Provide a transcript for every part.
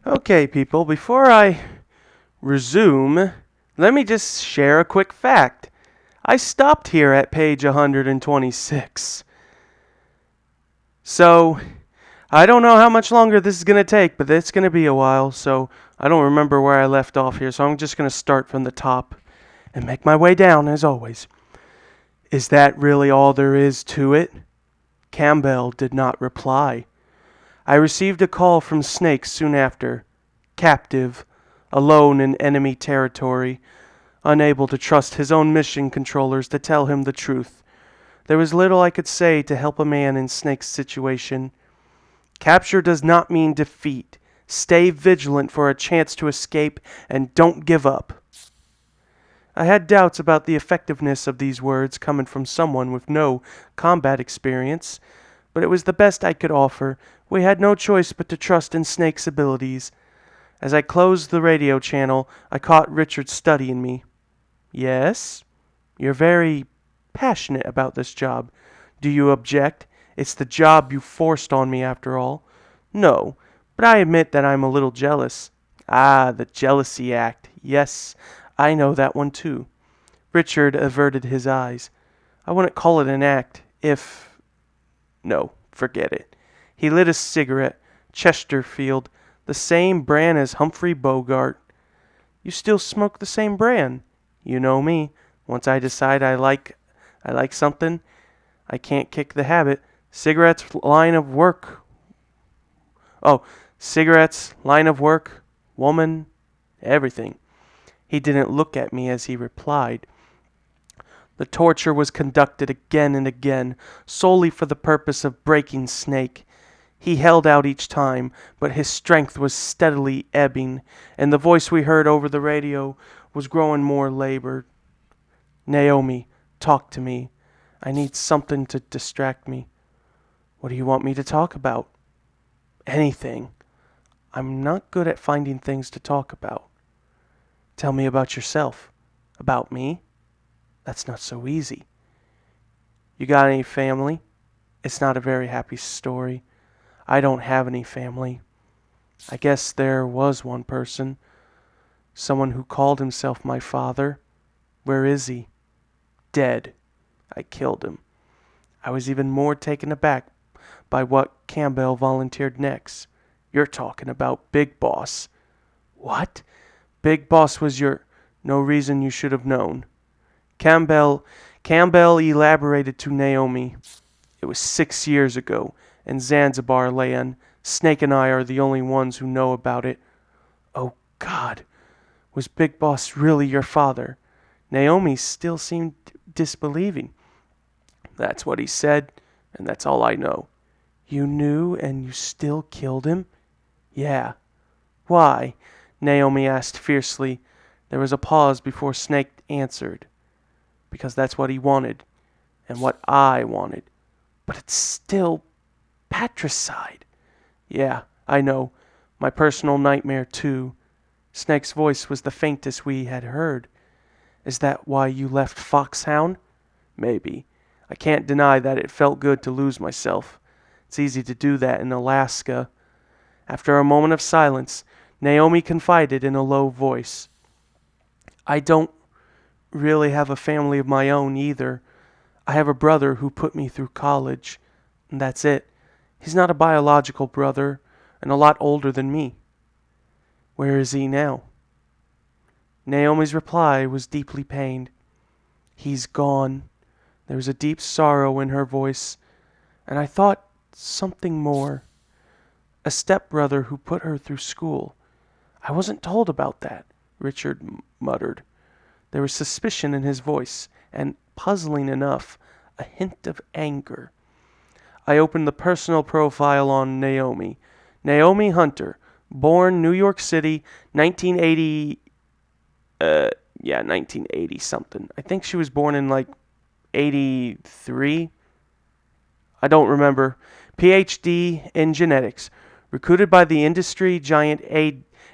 Okay, people, before I resume, let me just share a quick fact. I stopped here at page 126. So, I don't know how much longer this is going to take, but it's going to be a while, so I don't remember where I left off here, so I'm just going to start from the top and make my way down, as always. Is that really all there is to it? Campbell did not reply. I received a call from Snake soon after. Captive, alone in enemy territory, unable to trust his own mission controllers to tell him the truth. There was little I could say to help a man in Snake's situation. Capture does not mean defeat. Stay vigilant for a chance to escape and don't give up. I had doubts about the effectiveness of these words coming from someone with no combat experience, but it was the best I could offer. We had no choice but to trust in Snake's abilities. As I closed the radio channel, I caught Richard studying me. Yes? You're very passionate about this job. Do you object? It's the job you forced on me after all. No, but I admit that I'm a little jealous. Ah, the jealousy act. Yes, I know that one too. Richard averted his eyes. I wouldn't call it an act if... No, forget it. He lit a cigarette. Chesterfield, the same brand as Humphrey Bogart. You still smoke the same brand. You know me. Once I decide I like something, I can't kick the habit. Cigarettes, line of work. Oh, cigarettes, line of work, woman, everything. He didn't look at me as he replied. The torture was conducted again and again, solely for the purpose of breaking Snake. He held out each time, but his strength was steadily ebbing, and the voice we heard over the radio was growing more labored. Naomi, talk to me. I need something to distract me. What do you want me to talk about? Anything. I'm not good at finding things to talk about. Tell me about yourself. About me? That's not so easy. You got any family? It's not a very happy story. I don't have any family. I guess there was one person. Someone who called himself my father. Where is he? Dead. I killed him. I was even more taken aback by what Campbell volunteered next. You're talking about Big Boss. What? Big Boss was your... No reason you should have known. Campbell elaborated to Naomi. It was 6 years ago, in Zanzibar land. Snake and I are the only ones who know about it. Oh, God. Was Big Boss really your father? Naomi still seemed disbelieving. That's what he said, and that's all I know. You knew and you still killed him? Yeah. Why? Naomi asked fiercely. There was a pause before Snake answered. Because that's what he wanted, and what I wanted. But it's still patricide. Yeah, I know. My personal nightmare, too. Snake's voice was the faintest we had heard. Is that why you left Foxhound? Maybe. I can't deny that it felt good to lose myself. It's easy to do that in Alaska. After a moment of silence, Naomi confided in a low voice. I don't really have a family of my own either. I have a brother who put me through college, and that's it. He's not a biological brother, and a lot older than me. Where is he now? Naomi's reply was deeply pained. He's gone. There was a deep sorrow in her voice, and I thought something more. A stepbrother who put her through school. I wasn't told about that, Richard muttered. There was suspicion in his voice, and, puzzling enough, a hint of anger. I opened the personal profile on Naomi. Naomi Hunter, born New York City, 1980... 1980 something. I think she was born in, 83? I don't remember. PhD in genetics. Recruited by the industry giant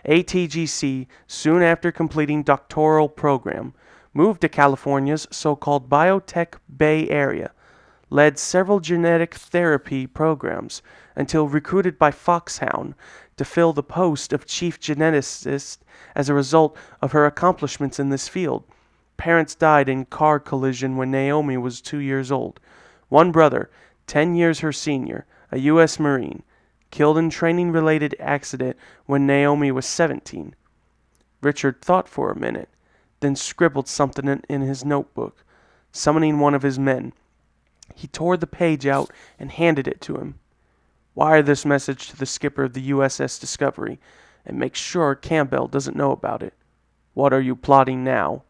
ATGC soon after completing doctoral program. Moved to California's so-called Biotech Bay Area. Led several genetic therapy programs until recruited by Foxhound to fill the post of chief geneticist as a result of her accomplishments in this field. Parents died in car collision when Naomi was 2 years old. One brother, 10 years her senior, a U.S. Marine, killed in training-related accident when Naomi was 17. Richard thought for a minute, then scribbled something in his notebook, summoning one of his men. He tore the page out and handed it to him. Wire this message to the skipper of the USS Discovery, and make sure Campbell doesn't know about it. What are you plotting now?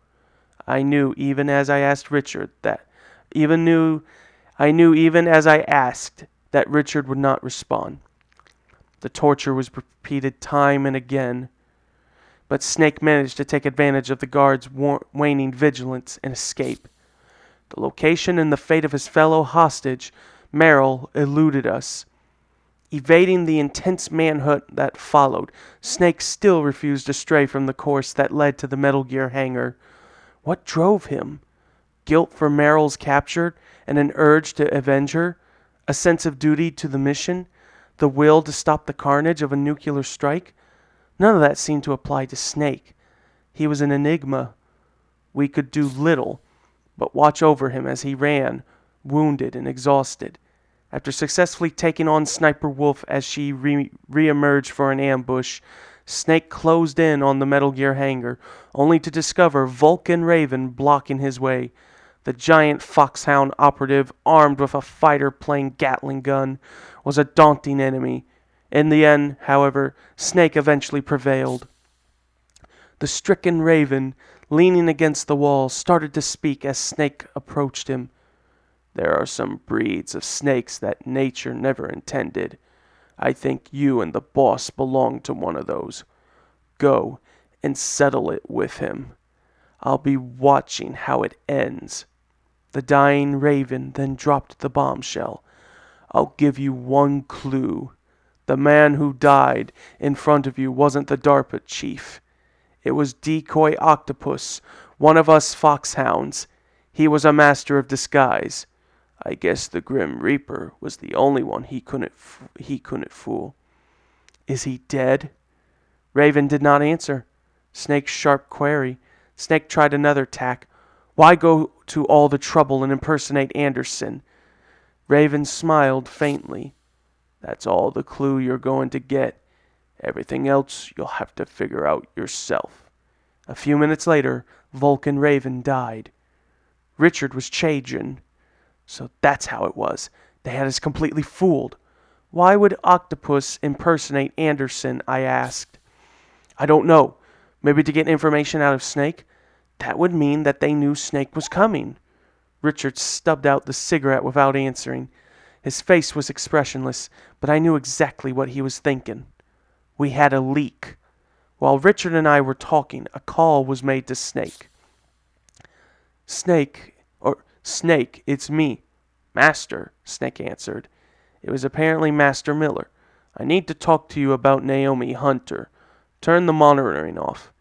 I knew even as I asked that Richard would not respond. The torture was repeated time and again, but Snake managed to take advantage of the guards' waning vigilance and escape. The location and the fate of his fellow hostage, Merrill, eluded us. Evading the intense manhunt that followed, Snake still refused to stray from the course that led to the Metal Gear hangar. What drove him? Guilt for Merrill's capture and an urge to avenge her? A sense of duty to the mission? The will to stop the carnage of a nuclear strike? None of that seemed to apply to Snake. He was an enigma. We could do little but watch over him as he ran, wounded and exhausted. After successfully taking on Sniper Wolf as she re-emerged for an ambush, Snake closed in on the Metal Gear hangar, only to discover Vulcan Raven blocking his way. The giant Foxhound operative, armed with a fighter-plane Gatling gun, was a daunting enemy. In the end, however, Snake eventually prevailed. The stricken Raven, leaning against the wall, started to speak as Snake approached him. There are some breeds of snakes that nature never intended. I think you and the boss belong to one of those. Go and settle it with him. I'll be watching how it ends. The dying Raven then dropped the bombshell. I'll give you one clue. The man who died in front of you wasn't the DARPA chief. It was Decoy Octopus, one of us Foxhounds. He was a master of disguise. I guess the Grim Reaper was the only one he couldn't fool. Is he dead? Raven did not answer. Snake's sharp query. Snake tried another tack. Why go to all the trouble and impersonate Anderson? Raven smiled faintly. That's all the clue you're going to get. Everything else you'll have to figure out yourself. A few minutes later, Vulcan Raven died. Richard was Chajin. So that's how it was. They had us completely fooled. Why would Octopus impersonate Anderson, I asked. I don't know. Maybe to get information out of Snake? That would mean that they knew Snake was coming. Richard stubbed out the cigarette without answering. His face was expressionless, but I knew exactly what he was thinking. We had a leak. While Richard and I were talking, a call was made to Snake. Snake, it's me. Master, Snake answered. It was apparently Master Miller. I need to talk to you about Naomi Hunter. Turn the monitoring off.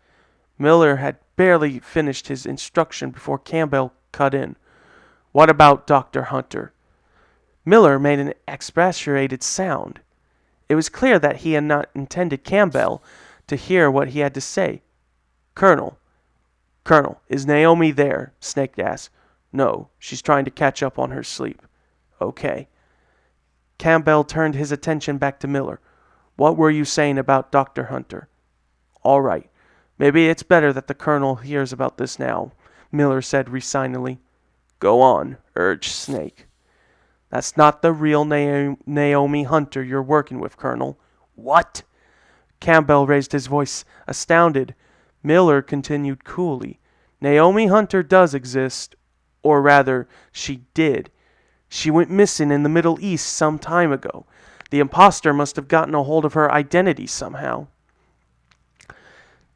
Miller had barely finished his instruction before Campbell cut in. What about Dr. Hunter? Miller made an expectorated sound. It was clear that he had not intended Campbell to hear what he had to say. Colonel, is Naomi there? Snake asked. No, she's trying to catch up on her sleep. Okay. Campbell turned his attention back to Miller. What were you saying about Dr. Hunter? All right. Maybe it's better that the Colonel hears about this now, Miller said resignedly. Go on, urged Snake. That's not the real Naomi Hunter you're working with, Colonel. What? Campbell raised his voice, astounded. Miller continued coolly. Naomi Hunter does exist, or rather, she did. She went missing in the Middle East some time ago. The imposter must have gotten a hold of her identity somehow.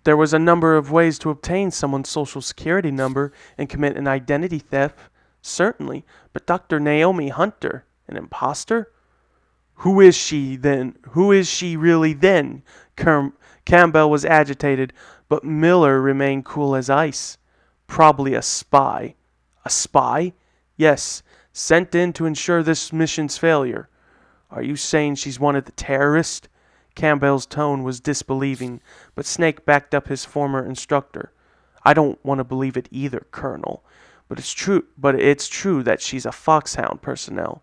There was a number of ways to obtain someone's social security number and commit an identity theft, certainly, but Dr. Naomi Hunter, an imposter? Who is she then? Who is she really then? Campbell was agitated, but Miller remained cool as ice. Probably a spy. A spy? Yes, sent in to ensure this mission's failure. Are you saying she's one of the terrorists? Campbell's tone was disbelieving, but Snake backed up his former instructor. I don't want to believe it either, Colonel. But it's true that she's a Foxhound personnel.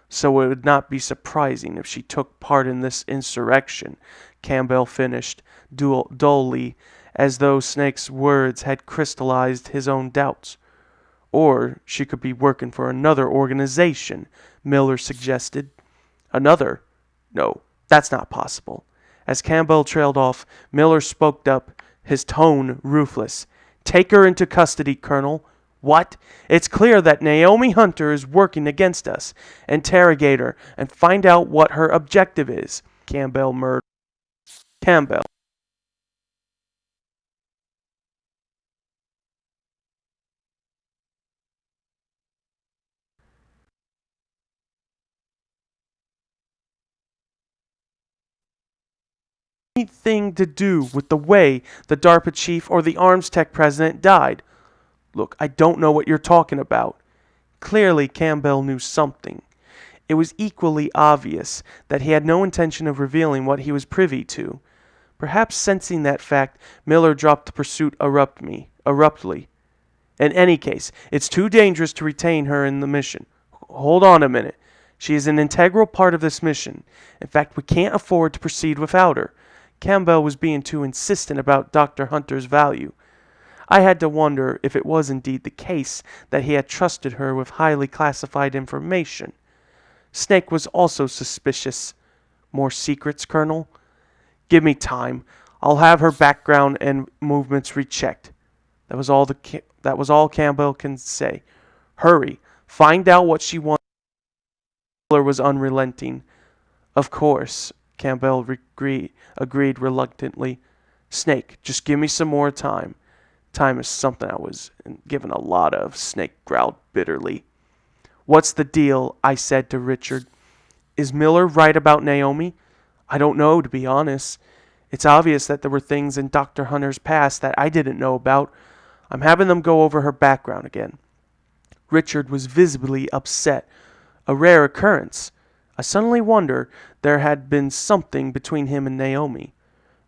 So it would not be surprising if she took part in this insurrection, Campbell finished, dully, as though Snake's words had crystallized his own doubts. Or she could be working for another organization, Miller suggested. Another? No, that's not possible. As Campbell trailed off, Miller spoke up, his tone ruthless. Take her into custody, Colonel. What? It's clear that Naomi Hunter is working against us. Interrogate her and find out what her objective is, Campbell murmured. Campbell. Anything to do with the way the DARPA chief or the Arms Tech president died? Look, I don't know what you're talking about. Clearly, Campbell knew something. It was equally obvious that he had no intention of revealing what he was privy to. Perhaps sensing that fact, Miller dropped the pursuit abruptly. In any case, it's too dangerous to retain her in the mission. Hold on a minute. She is an integral part of this mission. In fact, we can't afford to proceed without her. Campbell was being too insistent about Dr. Hunter's value. I had to wonder if it was indeed the case that he had trusted her with highly classified information. Snake was also suspicious. More secrets, Colonel? Give me time. I'll have her background and movements rechecked. That was all Campbell can say. Hurry. Find out what she wants. Miller was unrelenting. Of course, Campbell agreed reluctantly. Snake, just give me some more time. Time is something I was given a lot of, Snake growled bitterly. What's the deal? I said to Richard. Is Miller right about Naomi? I don't know, to be honest. It's obvious that there were things in Dr. Hunter's past that I didn't know about. I'm having them go over her background again. Richard was visibly upset. A rare occurrence. I suddenly wonder there had been something between him and Naomi.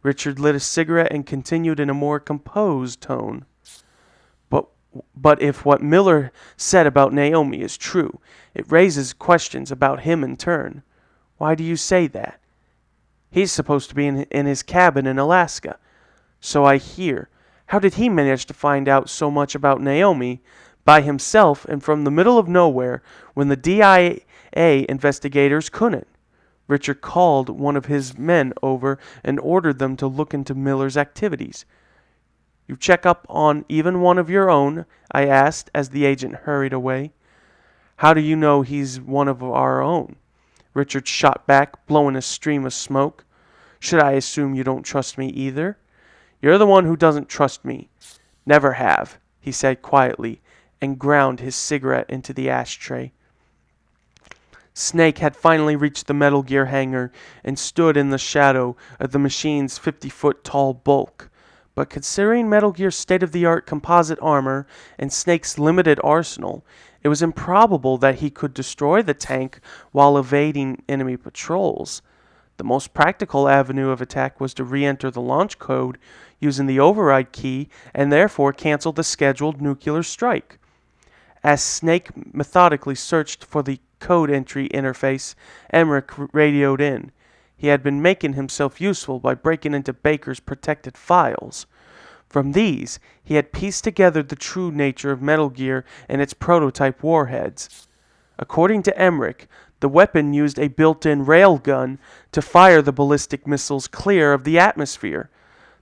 Richard lit a cigarette and continued in a more composed tone. But if what Miller said about Naomi is true, it raises questions about him in turn. Why do you say that? He's supposed to be in his cabin in Alaska. So I hear. How did he manage to find out so much about Naomi by himself and from the middle of nowhere when the DIA investigators couldn't? Richard called one of his men over and ordered them to look into Miller's activities. You check up on even one of your own? I asked as the agent hurried away. How do you know he's one of our own? Richard shot back, blowing a stream of smoke. Should I assume you don't trust me either? You're the one who doesn't trust me. Never have, he said quietly, and ground his cigarette into the ashtray. Snake had finally reached the Metal Gear hangar and stood in the shadow of the machine's 50-foot tall bulk. But considering Metal Gear's state-of-the-art composite armor and Snake's limited arsenal, it was improbable that he could destroy the tank while evading enemy patrols. The most practical avenue of attack was to re-enter the launch code using the override key and therefore cancel the scheduled nuclear strike. As Snake methodically searched for the code entry interface, Emmerich radioed in. He had been making himself useful by breaking into Baker's protected files. From these, he had pieced together the true nature of Metal Gear and its prototype warheads. According to Emmerich, the weapon used a built-in railgun to fire the ballistic missiles clear of the atmosphere.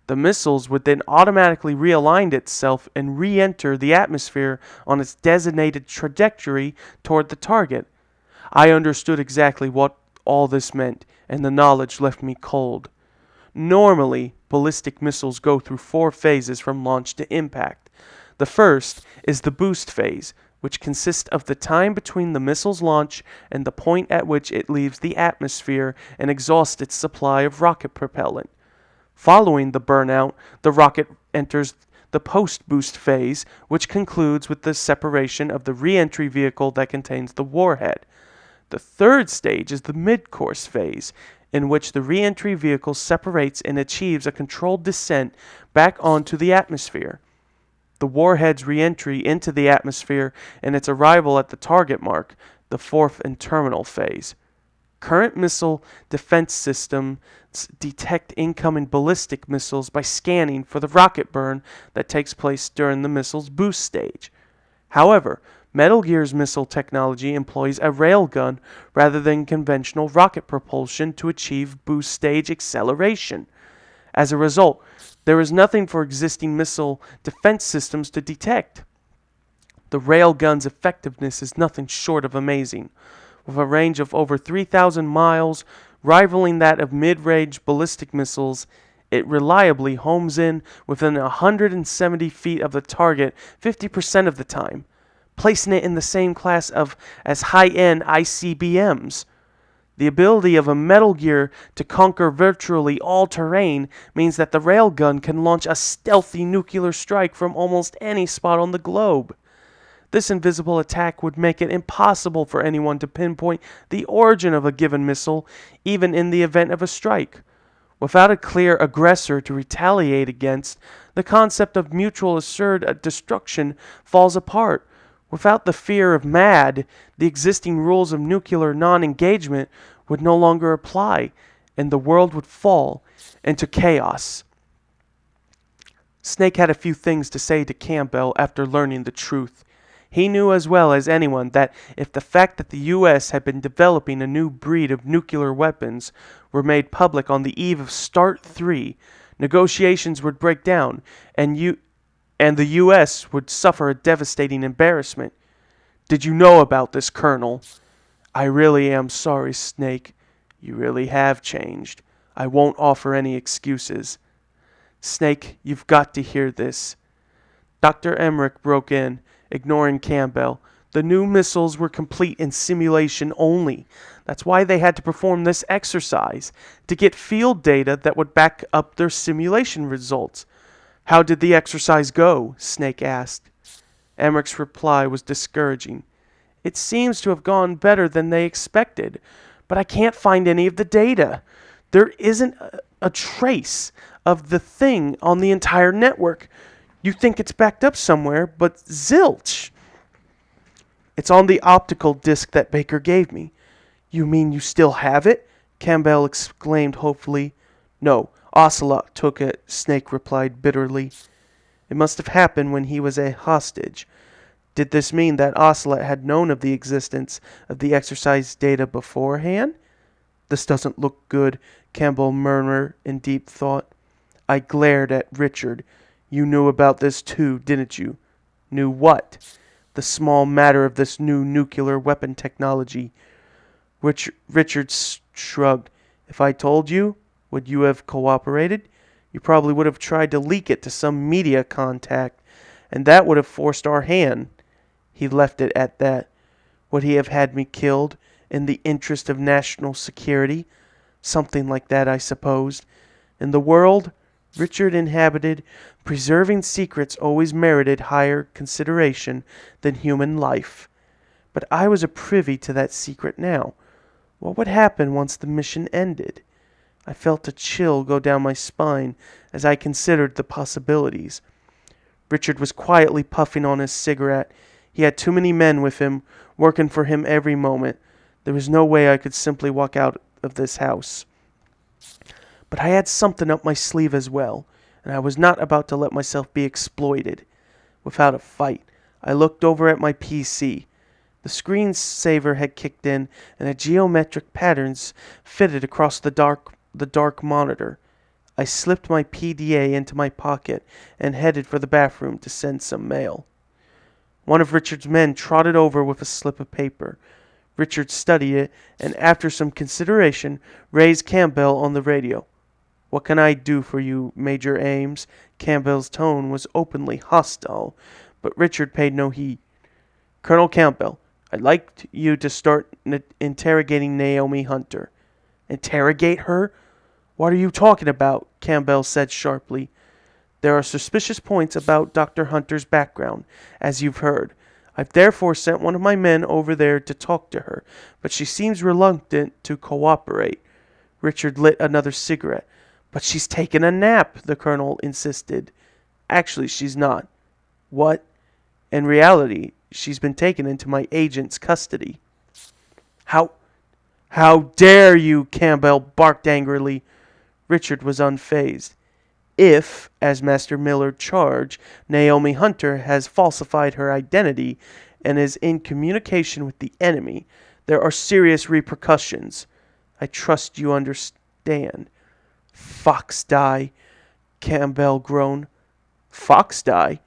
The missiles would then automatically realign itself and re-enter the atmosphere on its designated trajectory toward the target. I understood exactly what all this meant, and the knowledge left me cold. Normally, ballistic missiles go through 4 phases from launch to impact. The first is the boost phase, which consists of the time between the missile's launch and the point at which it leaves the atmosphere and exhausts its supply of rocket propellant. Following the burnout, the rocket enters the post-boost phase, which concludes with the separation of the re-entry vehicle that contains the warhead. The third stage is the mid-course phase, in which the re-entry vehicle separates and achieves a controlled descent back onto the atmosphere. The warhead's re-entry into the atmosphere and its arrival at the target mark the fourth and terminal phase. Current missile defense systems detect incoming ballistic missiles by scanning for the rocket burn that takes place during the missile's boost stage. However, Metal Gear's missile technology employs a railgun rather than conventional rocket propulsion to achieve boost stage acceleration. As a result, there is nothing for existing missile defense systems to detect. The railgun's effectiveness is nothing short of amazing. With a range of over 3,000 miles, rivaling that of mid-range ballistic missiles, it reliably homes in within 170 feet of the target 50% of the time, placing it in the same class as high-end ICBMs. The ability of a Metal Gear to conquer virtually all terrain means that the railgun can launch a stealthy nuclear strike from almost any spot on the globe. This invisible attack would make it impossible for anyone to pinpoint the origin of a given missile, even in the event of a strike. Without a clear aggressor to retaliate against, the concept of mutual assured destruction falls apart. Without the fear of MAD, the existing rules of nuclear non-engagement would no longer apply, and the world would fall into chaos. Snake had a few things to say to Campbell after learning the truth. He knew as well as anyone that if the fact that the U.S. had been developing a new breed of nuclear weapons were made public on the eve of START 3, negotiations would break down, and the U.S. would suffer a devastating embarrassment. Did you know about this, Colonel? I really am sorry, Snake. You really have changed. I won't offer any excuses. Snake, you've got to hear this. Dr. Emmerich broke in, ignoring Campbell. The new missiles were complete in simulation only. That's why they had to perform this exercise, to get field data that would back up their simulation results. How did the exercise go? Snake asked. Emmerich's reply was discouraging. It seems to have gone better than they expected, but I can't find any of the data. There isn't a trace of the thing on the entire network. You think it's backed up somewhere, but zilch. It's on the optical disc that Baker gave me. You mean you still have it? Campbell exclaimed hopefully. No, Ocelot took it, Snake replied bitterly. It must have happened when he was a hostage. Did this mean that Ocelot had known of the existence of the exercise data beforehand? This doesn't look good, Campbell murmured in deep thought. I glared at Richard. You knew about this too, didn't you? Knew what? The small matter of this new nuclear weapon technology. Richard shrugged. If I told you, would you have cooperated? You probably would have tried to leak it to some media contact, and that would have forced our hand. He left it at that. Would he have had me killed in the interest of national security? Something like that, I supposed. In the world Richard inhabited, preserving secrets always merited higher consideration than human life. But I was a privy to that secret now. What would happen once the mission ended? I felt a chill go down my spine as I considered the possibilities. Richard was quietly puffing on his cigarette. He had too many men with him, working for him every moment. There was no way I could simply walk out of this house. But I had something up my sleeve as well, and I was not about to let myself be exploited. Without a fight, I looked over at my PC. The screensaver had kicked in, and a geometric patterns fitted across the dark monitor. I slipped my PDA into my pocket and headed for the bathroom to send some mail. One of Richard's men trotted over with a slip of paper. Richard studied it, and after some consideration, raised Campbell on the radio. What can I do for you, Major Ames? Campbell's tone was openly hostile, but Richard paid no heed. Colonel Campbell, I'd like you to start interrogating Naomi Hunter. Interrogate her? What are you talking about? Campbell said sharply. There are suspicious points about Dr. Hunter's background, as you've heard. I've therefore sent one of my men over there to talk to her, but she seems reluctant to cooperate. Richard lit another cigarette. But she's taken a nap, the colonel insisted. Actually, she's not. What? In reality, she's been taken into my agent's custody. How dare you, Campbell barked angrily. Richard was unfazed. If, as Master Miller charged, Naomi Hunter has falsified her identity and is in communication with the enemy, there are serious repercussions. I trust you understand. Fox die, Campbell groaned. Fox die?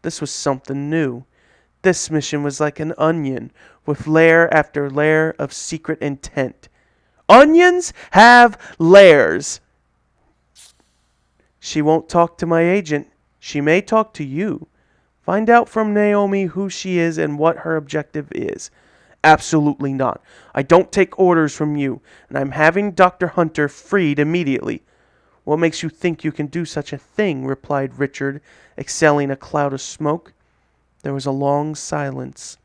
This was something new. This mission was like an onion, with layer after layer of secret intent. Onions have layers. She won't talk to my agent. She may talk to you. Find out from Naomi who she is and what her objective is. Absolutely not. I don't take orders from you, and I'm having Dr. Hunter freed immediately. What makes you think you can do such a thing? Replied Richard, exhaling a cloud of smoke. There was a long silence.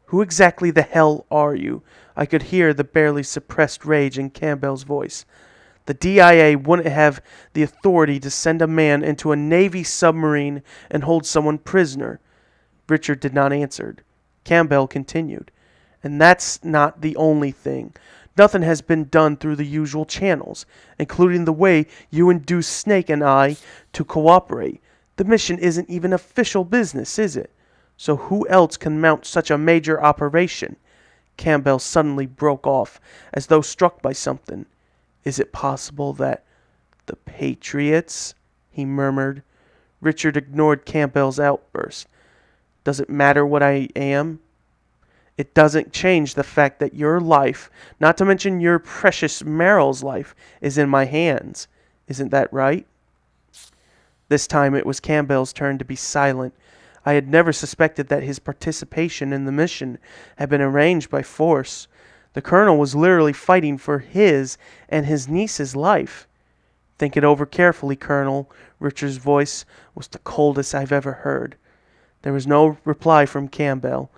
Who exactly the hell are you? I could hear the barely suppressed rage in Campbell's voice. The DIA wouldn't have the authority to send a man into a Navy submarine and hold someone prisoner. Richard did not answer. Campbell continued. And that's not the only thing. Nothing has been done through the usual channels, including the way you induced Snake and I to cooperate. The mission isn't even official business, is it? So who else can mount such a major operation? Campbell suddenly broke off, as though struck by something. Is it possible that the Patriots? He murmured. Richard ignored Campbell's outburst. Does it matter what I am? It doesn't change the fact that your life, not to mention your precious Merrill's life, is in my hands. Isn't that right? This time it was Campbell's turn to be silent. I had never suspected that his participation in the mission had been arranged by force. The colonel was literally fighting for his and his niece's life. Think it over carefully, Colonel. Richard's voice was the coldest I've ever heard. There was no reply from Campbell.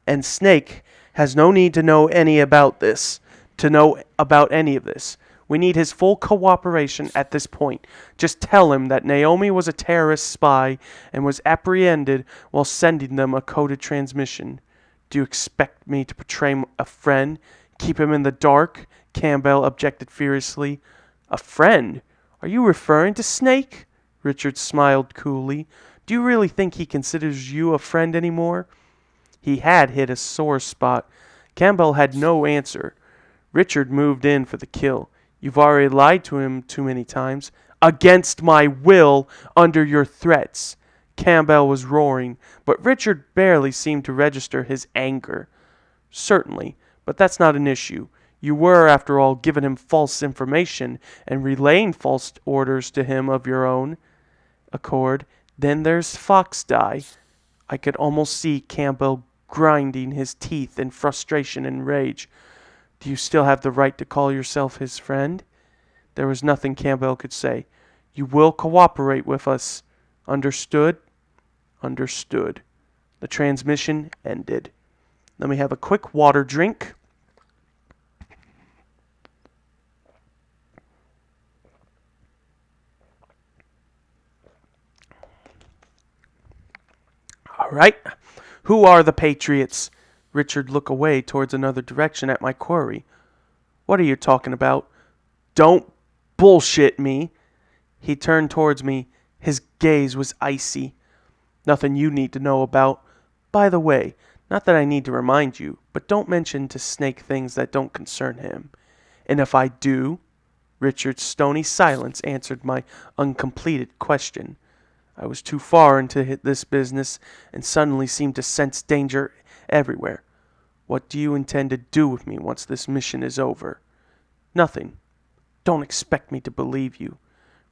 And Snake has no need to know any about this, to know about any of this. We need his full cooperation at this point. Just tell him that Naomi was a terrorist spy and was apprehended while sending them a coded transmission. Do you expect me to betray a friend? Keep him in the dark? Campbell objected furiously. A friend? Are you referring to Snake? Richard smiled coolly. Do you really think he considers you a friend anymore? He had hit a sore spot. Campbell had no answer. Richard moved in for the kill. You've already lied to him too many times. Against my will, under your threats. Campbell was roaring, but Richard barely seemed to register his anger. Certainly, but that's not an issue. You were, after all, giving him false information and relaying false orders to him of your own accord. Then there's Fox die. I could almost see Campbell grinding his teeth in frustration and rage. Do you still have the right to call yourself his friend? There was nothing Campbell could say. You will cooperate with us. Understood? Understood. The transmission ended. Let me have a quick water drink. All right. Who are the Patriots? Richard looked away towards another direction at my quarry. What are you talking about? Don't bullshit me. He turned towards me. His gaze was icy. Nothing you need to know about. By the way, not that I need to remind you, but don't mention to Snake things that don't concern him. And if I do? Richard's stony silence answered my uncompleted question. I was too far into this business and suddenly seemed to sense danger everywhere. What do you intend to do with me once this mission is over? Nothing. Don't expect me to believe you.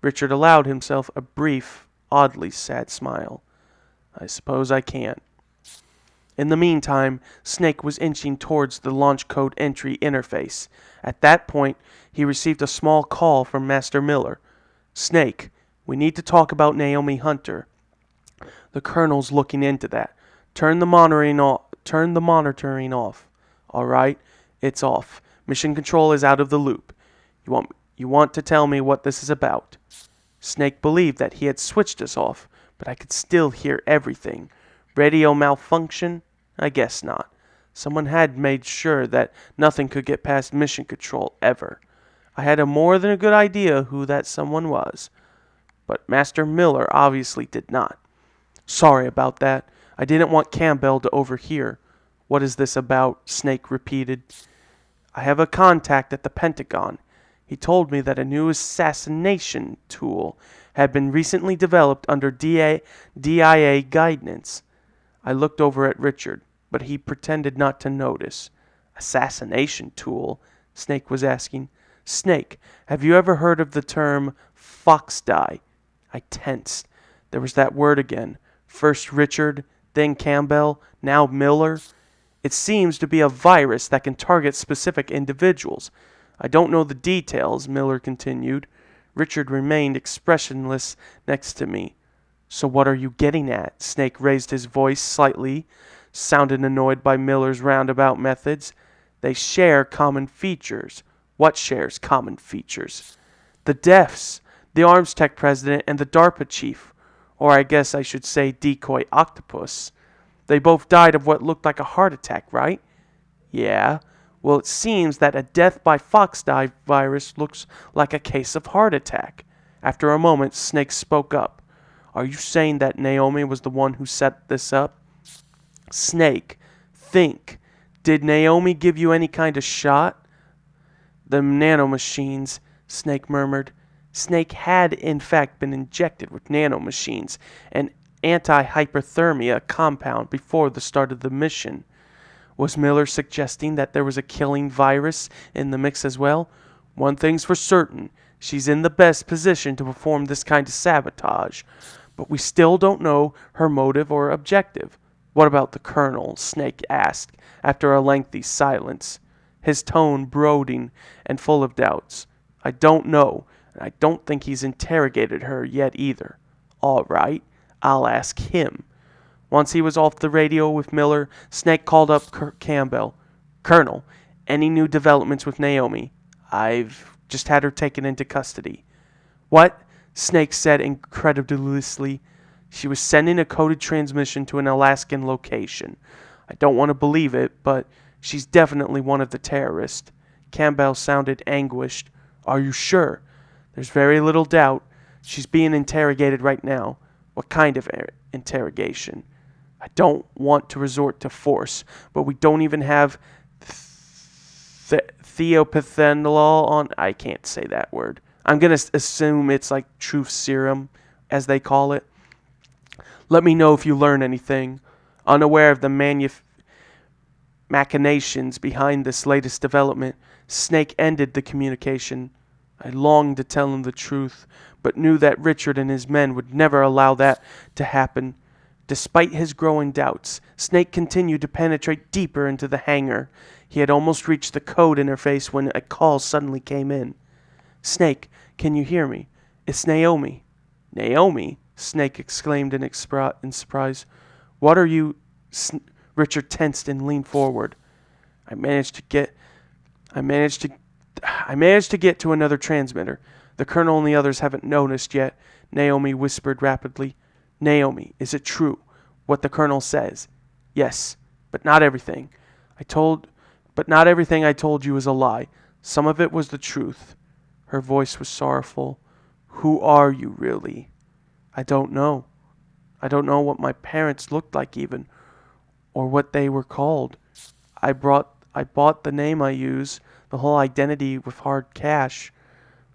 Richard allowed himself a brief, oddly sad smile. I suppose I can't. In the meantime, Snake was inching towards the launch code entry interface. At that point, he received a small call from Master Miller. Snake, we need to talk about Naomi Hunter. The colonel's looking into that. Turn the monitoring off. All right, it's off. Mission Control is out of the loop. You want to tell me what this is about? Snake believed that he had switched us off, but I could still hear everything. Radio malfunction? I guess not. Someone had made sure that nothing could get past Mission Control ever. I had a more than a good idea who that someone was, but Master Miller obviously did not. Sorry about that. I didn't want Campbell to overhear. What is this about? Snake repeated. I have a contact at the Pentagon. He told me that a new assassination tool had been recently developed under DIA guidance. I looked over at Richard, but he pretended not to notice. Assassination tool? Snake was asking. Snake, have you ever heard of the term fox die? I tensed. There was that word again. First Richard, then Campbell, now Miller. It seems to be a virus that can target specific individuals. I don't know the details, Miller continued. Richard remained expressionless next to me. So what are you getting at? Snake raised his voice slightly, sounded annoyed by Miller's roundabout methods. They share common features. What shares common features? The deaths, the Arms Tech president and the DARPA chief, or I guess I should say decoy octopus. They both died of what looked like a heart attack, right? Yeah. Well, it seems that a death by fox die virus looks like a case of heart attack. After a moment, Snake spoke up. Are you saying that Naomi was the one who set this up? Snake, think. Did Naomi give you any kind of shot? The nanomachines, Snake murmured. Snake had in fact been injected with nanomachines, an anti-hyperthermia compound before the start of the mission. Was Miller suggesting that there was a killing virus in the mix as well? One thing's for certain, she's in the best position to perform this kind of sabotage, but we still don't know her motive or objective. What about the Colonel? Snake asked, after a lengthy silence, his tone brooding and full of doubts. I don't know, and I don't think he's interrogated her yet either. All right, I'll ask him. Once he was off the radio with Miller, Snake called up Campbell. Colonel, any new developments with Naomi? I've just had her taken into custody. What? Snake said incredulously. She was sending a coded transmission to an Alaskan location. I don't want to believe it, but she's definitely one of the terrorists. Campbell sounded anguished. Are you sure? There's very little doubt. She's being interrogated right now. What kind of interrogation? I don't want to resort to force, but we don't even have theopenthenol on. I can't say that word. I'm going to assume it's like truth serum, as they call it. Let me know if you learn anything. Unaware of the machinations behind this latest development, Snake ended the communication. I longed to tell him the truth, but knew that Richard and his men would never allow that to happen. Despite his growing doubts, Snake continued to penetrate deeper into the hangar. He had almost reached the code interface when a call suddenly came in. Snake, can you hear me? It's Naomi. Naomi? Snake exclaimed in surprise. What are you... Richard tensed and leaned forward. I managed to get to another transmitter. The Colonel and the others haven't noticed yet, Naomi whispered rapidly. Naomi, is it true, what the Colonel says? Yes, but not everything. But not everything I told you is a lie. Some of it was the truth. Her voice was sorrowful. Who are you, really? I don't know. I don't know what my parents looked like even, or what they were called. I bought the name I use, the whole identity with hard cash.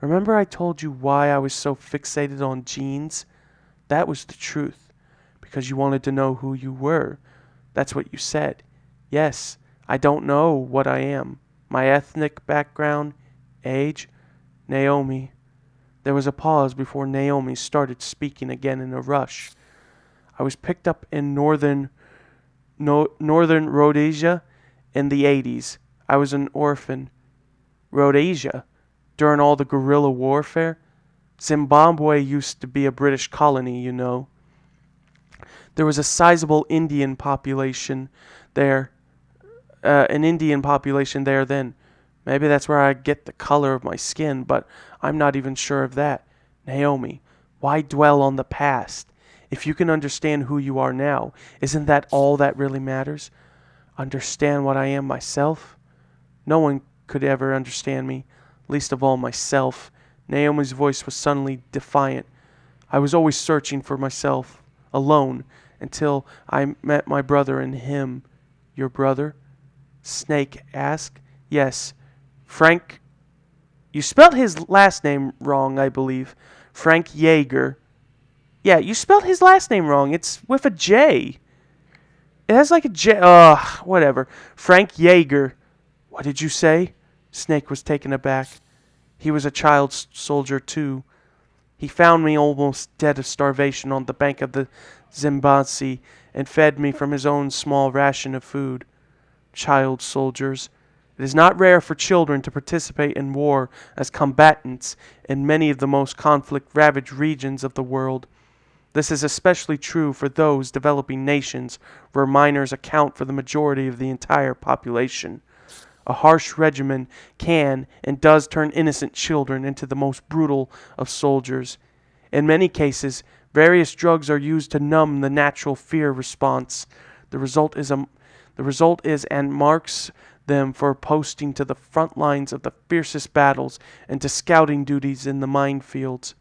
Remember I told you why I was so fixated on genes? That was the truth, because you wanted to know who you were. That's what you said. Yes, I don't know what I am. My ethnic background, age, Naomi. There was a pause before Naomi started speaking again in a rush. I was picked up in northern Rhodesia in the 80s. I was an orphan. Rhodesia? During all the guerrilla warfare? Zimbabwe used to be a British colony, you know. There was a sizable Indian population there, an Indian population there then. Maybe that's where I get the color of my skin, but I'm not even sure of that. Naomi, why dwell on the past? If you can understand who you are now, isn't that all that really matters? Understand what I am myself? No one could ever understand me, least of all myself. Naomi's voice was suddenly defiant. I was always searching for myself, alone, until I met my brother and him. Your brother? Snake asked. Yes. Frank. You spelled his last name wrong, I believe. Frank Yeager. Yeah, you spelled his last name wrong. It's with a J. It has like a J. Ugh, whatever. Frank Yeager. What did you say? Snake was taken aback. He was a child soldier, too. He found me almost dead of starvation on the bank of the Zambezi and fed me from his own small ration of food. Child soldiers. It is not rare for children to participate in war as combatants in many of the most conflict-ravaged regions of the world. This is especially true for those developing nations where minors account for the majority of the entire population. A harsh regimen can and does turn innocent children into the most brutal of soldiers. In many cases, various drugs are used to numb the natural fear response. The result is and marks them for posting to the front lines of the fiercest battles and to scouting duties in the minefields.